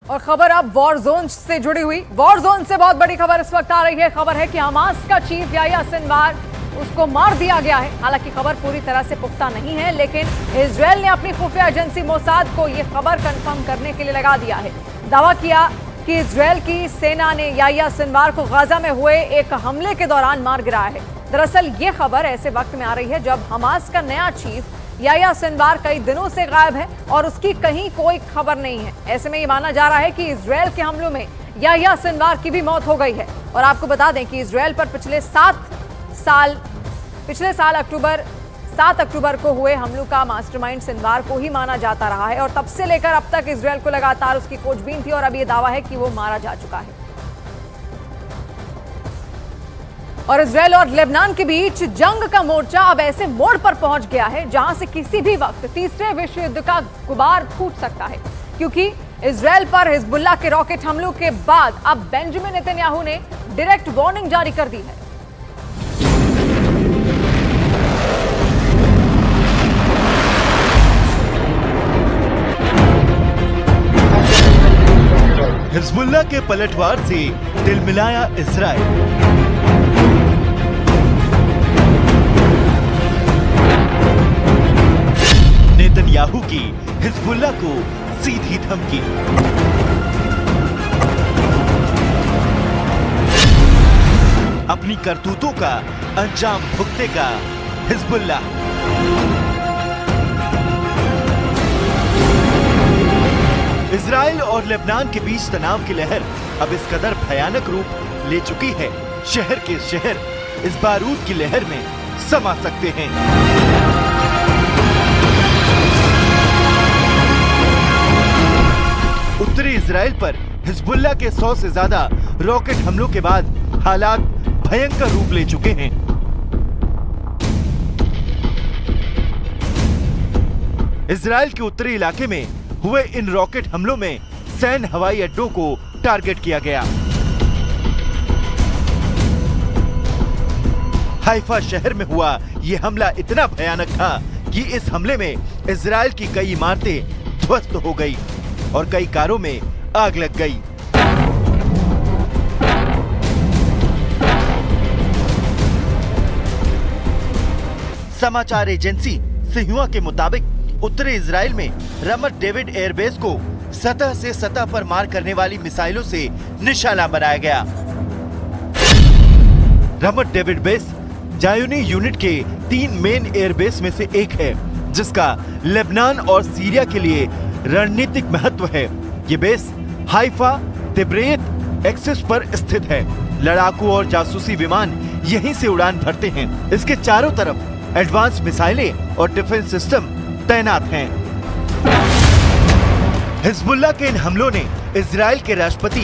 और खबर अब वॉर जोन से जुड़ी हुई। वॉर जोन से बहुत बड़ी खबर इस वक्त आ रही है। खबर है कि हमास का चीफ याह्या सिनवार उसको मार दिया गया है। हालांकि खबर पूरी तरह से पुख्ता नहीं है, लेकिन इजरायल ने अपनी खुफिया एजेंसी मोसाद को यह खबर कंफर्म करने के लिए लगा दिया है। दावा किया कि इजरायल की सेना ने याह्या सिनवार को गाजा में हुए एक हमले के दौरान मार गिराया है। दरअसल ये खबर ऐसे वक्त में आ रही है जब हमास का नया चीफ याह्या सिनवार कई दिनों से गायब है और उसकी कहीं कोई खबर नहीं है। ऐसे में ये माना जा रहा है कि इजरायल के हमलों में याह्या सिनवार की भी मौत हो गई है। और आपको बता दें कि इजरायल पर पिछले साल 7 अक्टूबर को हुए हमलों का मास्टरमाइंड सिनवार को ही माना जाता रहा है और तब से लेकर अब तक इजरायल को लगातार उसकी खोजबीन थी और अब ये दावा है कि वो मारा जा चुका है। और इजरायल और लेबनान के बीच जंग का मोर्चा अब ऐसे मोड़ पर पहुंच गया है जहां से किसी भी वक्त तीसरे विश्व युद्ध का गुबार फूट सकता है, क्योंकि इजरायल पर हिजबुल्लाह के रॉकेट हमलों के बाद अब बेंजामिन नेतन्याहू ने डायरेक्ट वार्निंग जारी कर दी है। हिजबुल्लाह के पलटवार से तिलमिलाया इजरायल। नेतन्याहू की हिजबुल्लाह को सीधी धमकी। अपनी करतूतों का अंजाम भुगतेगा हिजबुल्लाह। इजराइल और लेबनान के बीच तनाव की लहर अब इस कदर भयानक रूप ले चुकी है, शहर के शहर इस बारूद की लहर में समा सकते हैं। उत्तरी इजराइल पर हिजबुल्लाह के 100 से ज्यादा रॉकेट हमलों के बाद हालात भयंकर रूप ले चुके हैं। इजराइल के उत्तरी इलाके में हुए इन रॉकेट हमलों में सैन्य हवाई अड्डों को टारगेट किया गया। हाइफा शहर में हुआ यह हमला इतना भयानक था कि इस हमले में इजराइल की कई इमारतें ध्वस्त हो गई और कई कारों में आग लग गई। समाचार एजेंसी सिन्हुआ के मुताबिक उत्तरी इजराइल में रमत डेविड एयरबेस को सतह से सतह पर मार करने वाली मिसाइलों से निशाना बनाया गया। रमत डेविड बेस जायूनी यूनिट के 3 मेन एयरबेस में से एक है, जिसका लेबनान और सीरिया के लिए रणनीतिक महत्व है। ये बेस हाइफा तिब्रेत एक्सिस पर स्थित है। लड़ाकू और जासूसी विमान यहीं से उड़ान भरते हैं। इसके चारों तरफ एडवांस मिसाइलें और डिफेंस सिस्टम तैनात हैं। हिजबुल्लाह के इन हमलों ने इजराइल के राष्ट्रपति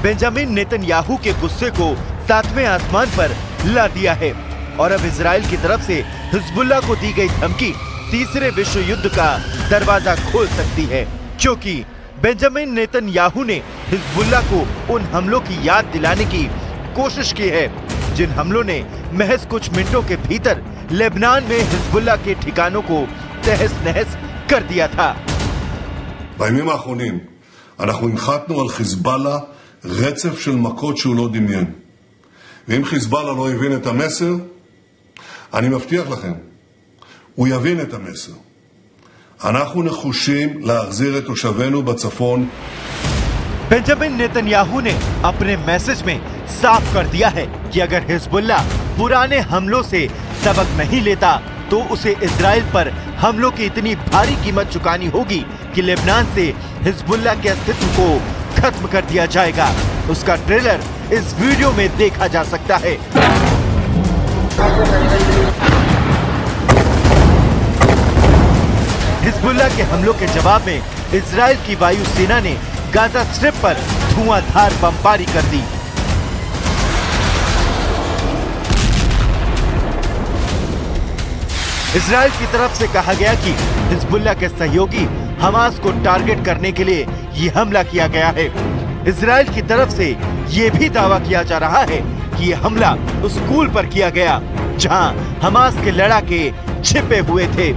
बेंजामिन नेतन्याहू के गुस्से को 7वें आसमान पर ला दिया है और अब इजराइल की तरफ से हिजबुल्लाह को दी गई धमकी तीसरे विश्व युद्ध का दरवाजा खोल सकती है, क्योंकि बेंजामिन नेतन्याहू ने हिजबुल्लाह को उन हमलों की याद दिलाने की कोशिश की है जिन हमलों ने महज कुछ मिनटों के भीतर लेबनान में हिजबुल्लाह के ठिकानों को तहस नहस कर दिया था। בימים האחרונים אנחנו הנחתנו על חיזבאללה רצף של מכות שהוא לא דמיין. ואם חיזבאללה לא הבין את המסר, אני מבטיח לכם, הוא יבין את המסר. אנחנו נחושים להחזיר את תושבינו בצפון. बेंजामिन नेतन्याहू ने अपने मैसेज में साफ कर दिया है कि अगर हिजबुल्लाह पुराने हमलों से सबक नहीं लेता तो उसे इजराइल पर हमलों की इतनी भारी कीमत चुकानी होगी कि लेबनान से हिजबुल्लाह के अस्तित्व को खत्म कर दिया जाएगा। उसका ट्रेलर इस वीडियो में देखा जा सकता है। हिजबुल्लाह के हमलों के जवाब में इजराइल की वायु सेना ने गाजा स्ट्रिप पर धुआंधार बमबारी कर दी। इजराइल की तरफ से कहा गया कि हिजबुल्लाह के सहयोगी हमास को टारगेट करने के लिए ये हमला किया गया है। इजराइल की तरफ से ये भी दावा किया जा रहा है कि ये हमला उस स्कूल पर किया गया जहां हमास के लड़ाके छिपे हुए थे।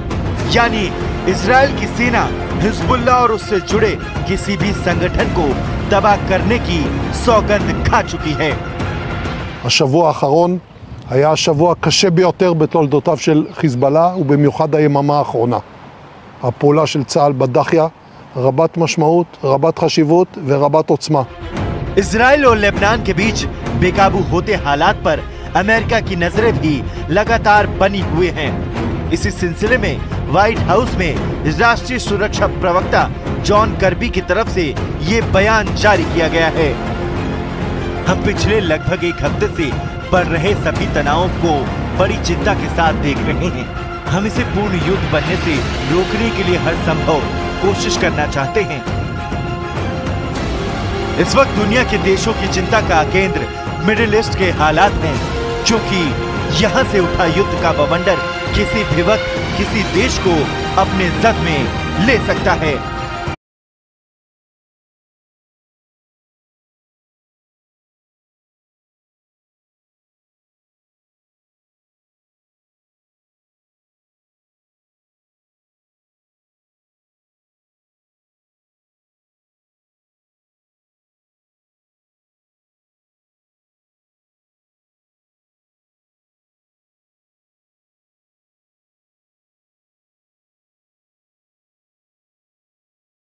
यानी इजराइल की सेना हिजबुल्लाह और उससे जुड़े किसी भी संगठन को तबाह करने की सौगंध खा चुकी है। השבוע האחרון היה השבוע הקשה ביותר בתולדותיו של חיזבאללה, ובמיוחד היממה האחרונה. הפעולה של צה"ל בדחיה רבת משמעות, רבת חשיבות ורבת עוצמה. इजराइल और लेबनान के बीच बेकाबू होते हालात पर अमेरिका की नजरें भी लगातार बनी हुए हैं। इसी सिलसिले में व्हाइट हाउस में राष्ट्रीय सुरक्षा प्रवक्ता जॉन कर्बी की तरफ से ये बयान जारी किया गया है। हम पिछले लगभग एक हफ्ते से बढ़ रहे सभी तनावों को बड़ी चिंता के साथ देख रहे हैं। हम इसे पूर्ण युद्ध बनने से रोकने के लिए हर संभव कोशिश करना चाहते हैं। इस वक्त दुनिया के देशों की चिंता का केंद्र मिडिल ईस्ट के हालात हैं, क्योंकि यहाँ से उठा युद्ध का बवंडर किसी भी वक्त किसी देश को अपने जद में ले सकता है।